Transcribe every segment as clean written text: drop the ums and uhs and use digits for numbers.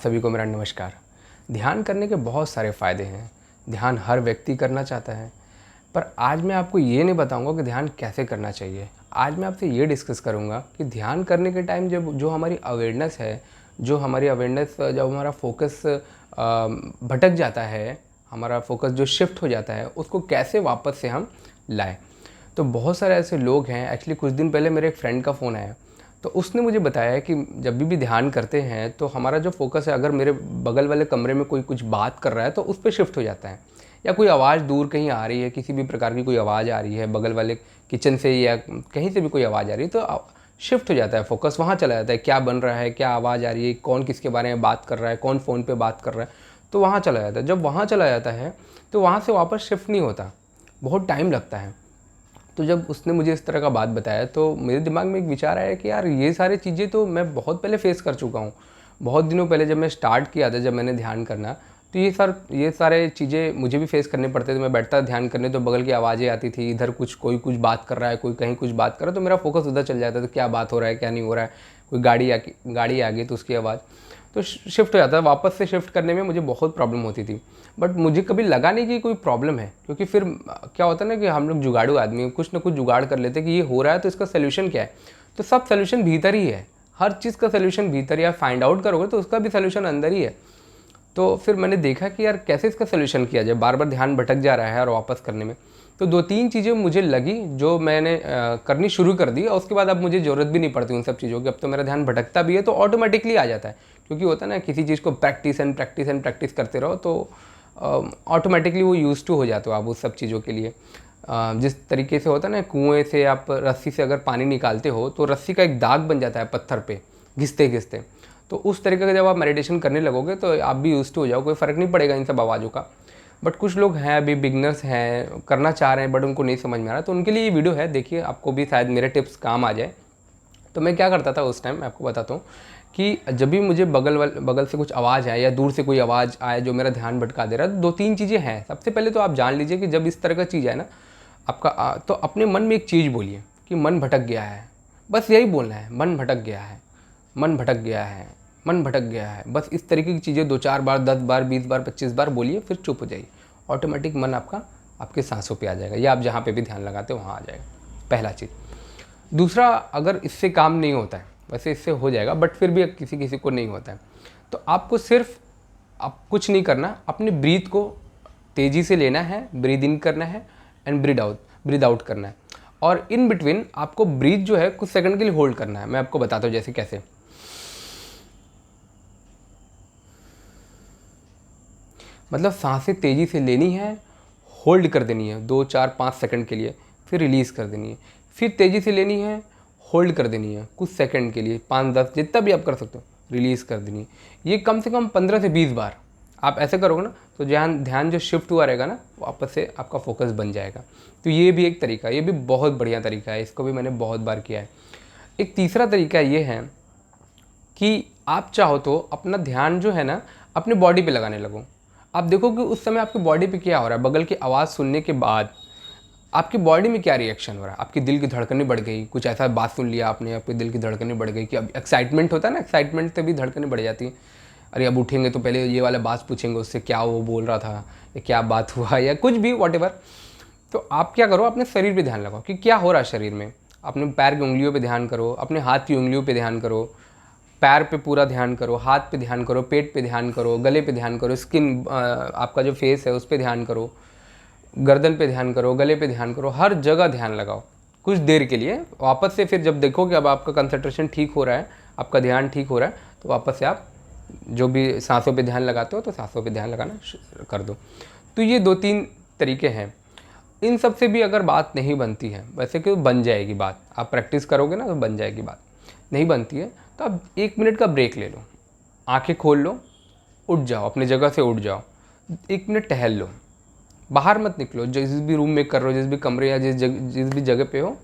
सभी को मेरा नमस्कार। ध्यान करने के बहुत सारे फ़ायदे हैं। ध्यान हर व्यक्ति करना चाहता है, पर आज मैं आपको ये नहीं बताऊंगा कि ध्यान कैसे करना चाहिए। आज मैं आपसे ये डिस्कस करूंगा कि ध्यान करने के टाइम जब जो हमारी अवेयरनेस है, जब हमारा फोकस भटक जाता है, हमारा फोकस जो शिफ्ट हो जाता है, उसको कैसे वापस से हम लाएँ। तो बहुत सारे ऐसे लोग हैं। एक्चुअली कुछ दिन पहले मेरे एक फ्रेंड का फ़ोन आया, तो उसने मुझे बताया कि जब भी ध्यान करते हैं तो हमारा जो फोकस है, अगर मेरे बगल वाले कमरे में कोई कुछ बात कर रहा है तो उस पे शिफ्ट हो जाता है, या कोई आवाज़ दूर कहीं आ रही है, किसी भी प्रकार की कोई आवाज़ आ रही है बगल वाले किचन से या कहीं से भी कोई आवाज़ आ रही है, तो शिफ्ट हो जाता है, फोकस वहाँ चला जाता है। क्या बन रहा है, क्या आवाज़ आ रही है, कौन किसके बारे में बात कर रहा है, कौन फ़ोन पर बात कर रहा है, तो वहाँ चला जाता है। जब वहाँ चला जाता है तो वहाँ से वापस शिफ्ट नहीं होता, बहुत टाइम लगता है। तो जब उसने मुझे इस तरह का बात बताया तो मेरे दिमाग में एक विचार आया कि यार ये सारी चीज़ें तो मैं बहुत पहले फेस कर चुका हूँ। बहुत दिनों पहले जब मैं स्टार्ट किया था, जब मैंने ध्यान करना, तो ये सारे चीज़ें मुझे भी फेस करने पड़ते थे। मैं बैठता ध्यान करने तो बगल की आवाज़ें आती थी, इधर कोई कुछ बात कर रहा है, कोई कहीं कुछ बात कर रहा है, तो मेरा फोकस उधर चल जाता था, क्या बात हो रहा है क्या नहीं हो रहा है। कोई गाड़ी आ गई तो उसकी आवाज़, तो शिफ्ट हो जाता है। वापस से शिफ्ट करने में मुझे बहुत प्रॉब्लम होती थी, बट मुझे कभी लगा नहीं कि कोई प्रॉब्लम है, क्योंकि फिर क्या होता है ना कि हम लोग जुगाड़ू आदमी हैं, कुछ ना कुछ जुगाड़ कर लेते हैं कि ये हो रहा है तो इसका सोल्यूशन क्या है। तो सब सोल्यूशन भीतर ही है, हर चीज़ का सोल्यूशन भीतर ही। आप फाइंड आउट करोगे तो उसका भी सोल्यूशन अंदर ही है। तो फिर मैंने देखा कि यार कैसे इसका सोल्यूशन किया जाए, बार बार ध्यान भटक जा रहा है और वापस करने में। तो 2-3 चीज़ें मुझे लगी जो मैंने करनी शुरू कर दी, और उसके बाद अब मुझे ज़रूरत भी नहीं पड़ती उन सब चीज़ों की। अब तो मेरा ध्यान भटकता भी है तो ऑटोमेटिकली आ जाता है, क्योंकि होता है ना, किसी चीज़ को practice and practice and practice करते रहो तो ऑटोमेटिकली वो यूज़ टू हो जाते हो आप उस सब चीज़ों के लिए। जिस तरीके से होता है ना, कुएँ से आप रस्सी से अगर पानी निकालते हो तो रस्सी का एक दाग बन जाता है पत्थर पे घिसते घिसते। तो उस तरीके का जब आप मेडिटेशन करने लगोगे तो आप भी यूज़ टू हो जाओ, कोई फ़र्क नहीं पड़ेगा इन सब आवाज़ों का। बट कुछ लोग हैं अभी बिगनर्स हैं, करना चाह रहे हैं बट उनको नहीं समझ में आ रहा, तो उनके लिए ये वीडियो है, देखिए आपको भी शायद मेरे टिप्स काम आ जाए। तो मैं क्या करता था उस टाइम, मैं आपको बताता हूँ कि जब भी मुझे बगल से कुछ आवाज़ आए या दूर से कोई आवाज़ आए जो मेरा ध्यान भटका दे रहा है, तो 2-3 चीज़ें हैं। सबसे पहले तो आप जान लीजिए कि जब इस तरह का चीज़ है ना आपका, तो अपने मन में एक चीज़ बोलिए कि मन भटक गया है। बस यही बोलना है, मन भटक गया है, मन भटक गया है, मन भटक गया है। बस इस तरीके की चीज़ें 2-4 बार, 10 बार, 20 बार, 25 बार बोलिए, फिर चुप हो जाइए। ऑटोमेटिक मन आपका आपके सांसों पे आ जाएगा, या आप जहाँ पे भी ध्यान लगाते हो वहाँ आ जाएगा, पहला चीज़। दूसरा, अगर इससे काम नहीं होता है, वैसे इससे हो जाएगा बट फिर भी किसी किसी को नहीं होता है, तो आपको सिर्फ आप कुछ नहीं करना, अपने ब्रीथ को तेज़ी से लेना है, ब्रीद इन करना है एंड ब्रीद आउट करना है। और इन बिटवीन आपको ब्रीथ जो है कुछ सेकंड के लिए होल्ड करना है। मैं आपको बताता हूँ जैसे कैसे। मतलब सांसें तेज़ी से लेनी है, होल्ड कर देनी है 2-4-5 सेकंड के लिए, फिर रिलीज़ कर देनी है। फिर तेज़ी से लेनी है, होल्ड कर देनी है कुछ सेकंड के लिए, 5-10 जितना भी आप कर सकते हो, रिलीज़ कर देनी है। ये कम से कम 15 से 20 बार आप ऐसे करोगे ना, तो ध्यान ध्यान जो शिफ्ट हुआ रहेगा ना, वापस से आपका फोकस बन जाएगा। तो ये भी एक तरीका, ये भी बहुत बढ़िया तरीका है, इसको भी मैंने बहुत बार किया है। एक तीसरा तरीका ये है कि आप चाहो तो अपना ध्यान जो है ना अपने बॉडी पे लगाने लगो। आप देखो कि उस समय आपकी बॉडी पे क्या हो रहा है, बगल की आवाज़ सुनने के बाद आपकी बॉडी में क्या रिएक्शन हो रहा है। आपकी दिल की धड़कनें बढ़ गई, कुछ ऐसा बात सुन लिया आपने, आपके दिल की धड़कनें बढ़ गई, कि अब एक्साइटमेंट होता है ना, एक्साइटमेंट से भी धड़कनें बढ़ जाती हैं। अरे अब उठेंगे तो पहले ये वाला बात पूछेंगे उससे, क्या वो बोल रहा था या क्या बात हुआ या कुछ भी वॉटेवर। तो आप क्या करो, अपने शरीर पे ध्यान लगाओ कि क्या हो रहा है शरीर में। अपने पैर की उंगलियों पे ध्यान करो, अपने हाथ की उंगलियों पे ध्यान करो, पैर पे पूरा ध्यान करो, हाथ पे ध्यान करो, पेट पे ध्यान करो, गले पे ध्यान करो, स्किन आपका जो फेस है उस पे ध्यान करो, गर्दन पे ध्यान करो, गले पे ध्यान करो, हर जगह ध्यान लगाओ कुछ देर के लिए। वापस से फिर जब देखो कि अब आपका कंसंट्रेशन ठीक हो रहा है, आपका ध्यान ठीक हो रहा है, तो वापस से आप जो भी सांसों पे ध्यान लगाते हो तो सांसों पे ध्यान लगाना कर दो। तो ये 2-3 तरीके हैं। इन सब से भी अगर बात नहीं बनती है, वैसे कि बन जाएगी बात, आप प्रैक्टिस करोगे ना तो बन जाएगी बात। नहीं बनती है तो आप 1 मिनट का ब्रेक ले लो, आंखें खोल लो, उठ जाओ, अपनी जगह से उठ जाओ, 1 मिनट टहल लो, बाहर मत निकलो। जिस भी रूम में कर रहे हो, जिस भी कमरे या जिस भी जगह पे हो,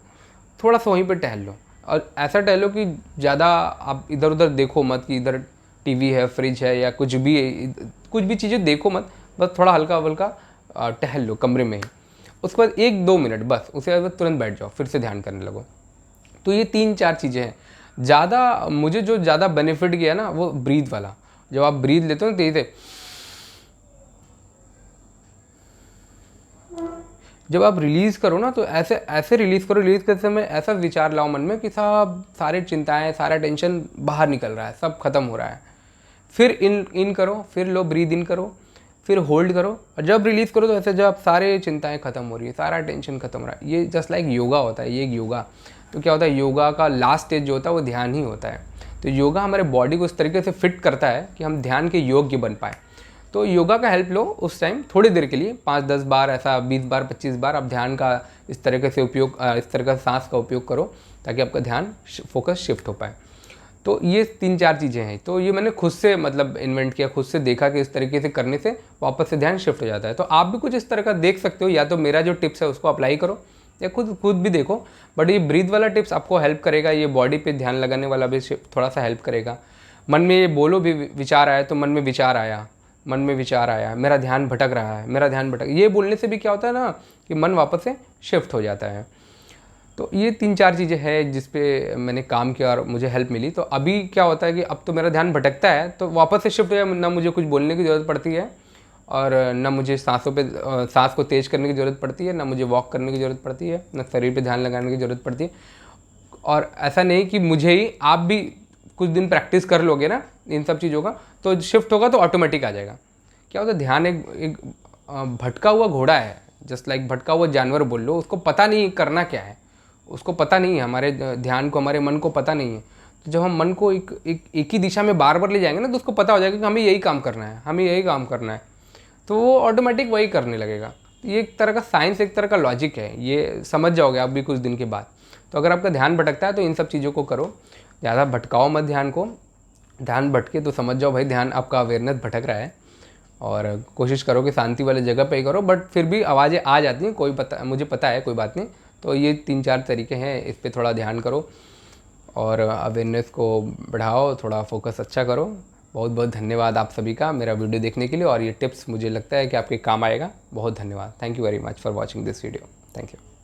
थोड़ा सा वहीं पे टहल लो। और ऐसा टहलो कि ज़्यादा आप इधर उधर देखो मत, कि इधर टीवी है, फ्रिज है या कुछ भी चीज़ें देखो मत। बस थोड़ा हल्का हल्का टहल लो कमरे में ही। उसके बाद 1-2 मिनट बस, उसके बाद तुरंत बैठ जाओ, फिर से ध्यान करने लगो। तो ये 3-4 चीज़ें हैं। ज़्यादा मुझे जो ज़्यादा बेनिफिट किया ना वो ब्रीथ वाला, जब आप ब्रीथ लेते हो ना तेज़ी से, जब आप रिलीज़ करो ना तो ऐसे ऐसे रिलीज़ करो, रिलीज़ करते समय ऐसा विचार लाओ मन में कि सब सारी चिंताएं, सारा टेंशन बाहर निकल रहा है, सब खत्म हो रहा है। फिर इन करो, फिर लो ब्रीद इन करो, फिर होल्ड करो, और जब रिलीज़ करो तो ऐसे जब सारे चिंताएं खत्म हो रही है, सारा टेंशन खत्म हो रहा है। ये जस्ट लाइक योगा होता है, ये एक योगा। तो क्या होता है, योगा का लास्ट स्टेज जो होता है वो ध्यान ही होता है। तो योगा हमारे बॉडी को इस तरीके से फिट करता है कि हम ध्यान के योग्य बन पाए। तो योगा का हेल्प लो उस टाइम थोड़ी देर के लिए, 5-10 बार, ऐसा 20 बार 25 बार आप ध्यान का इस तरीके से उपयोग, इस तरह का सांस का उपयोग करो ताकि आपका ध्यान फोकस शिफ्ट हो पाए। तो ये 3-4 चीज़ें हैं। तो ये मैंने खुद से मतलब इन्वेंट किया, खुद से देखा कि इस तरीके से करने से वापस से ध्यान शिफ्ट हो जाता है। तो आप भी कुछ इस तरह का देख सकते हो, या तो मेरा जो टिप्स है उसको अप्लाई करो या खुद भी देखो। बट ये ब्रीथ वाला टिप्स आपको हेल्प करेगा, ये बॉडी पे ध्यान लगाने वाला भी थोड़ा सा हेल्प करेगा। मन में ये बोलो भी विचार आया तो मन में विचार आया, मन में विचार आया, मेरा ध्यान भटक रहा है, मेरा ध्यान भटक, ये बोलने से भी क्या होता है ना कि मन वापस से शिफ्ट हो जाता है। तो ये 3-4 चीज़ें हैं जिस पे मैंने काम किया और मुझे हेल्प मिली। तो अभी क्या होता है कि अब तो मेरा ध्यान भटकता है तो वापस से शिफ्ट हो जाए, ना मुझे कुछ बोलने की ज़रूरत पड़ती है और ना मुझे सांस को तेज़ करने की ज़रूरत पड़ती है, ना मुझे वॉक करने की ज़रूरत पड़ती है, ना शरीर पे ध्यान लगाने की ज़रूरत पड़ती है। और ऐसा नहीं कि मुझे ही, आप भी कुछ दिन प्रैक्टिस कर लोगे ना इन सब चीज़ों का तो शिफ्ट होगा, तो ऑटोमेटिक आ जाएगा। क्या होता है, ध्यान एक भटका हुआ घोड़ा है, जस्ट लाइक भटका हुआ जानवर बोल लो, उसको पता नहीं करना क्या है, उसको पता नहीं है, हमारे ध्यान को, हमारे मन को पता नहीं है। तो जब हम मन को एक ही दिशा में बार बार ले जाएंगे ना तो उसको पता हो जाएगा कि हमें यही काम करना है, हमें यही काम करना है, तो वो ऑटोमेटिक वही करने लगेगा। तो ये एक तरह का साइंस, एक तरह का लॉजिक है, ये समझ जाओगे आप भी कुछ दिन के बाद। तो अगर आपका ध्यान भटकता है तो इन सब चीज़ों को करो, ज़्यादा भटकाओ मत ध्यान को। ध्यान भटके तो समझ जाओ भाई ध्यान आपका अवेयरनेस भटक रहा है, और कोशिश करो कि शांति वाले जगह पे ही करो। बट फिर भी आवाज़ें आ जाती हैं, मुझे पता है, कोई बात नहीं। तो ये 3-4 तरीके हैं, इस पर थोड़ा ध्यान करो और अवेयरनेस को बढ़ाओ, थोड़ा फोकस अच्छा करो। बहुत बहुत धन्यवाद आप सभी का मेरा वीडियो देखने के लिए, और ये टिप्स मुझे लगता है कि आपके काम आएगा। बहुत धन्यवाद। Thank you very much for watching this video. Thank you.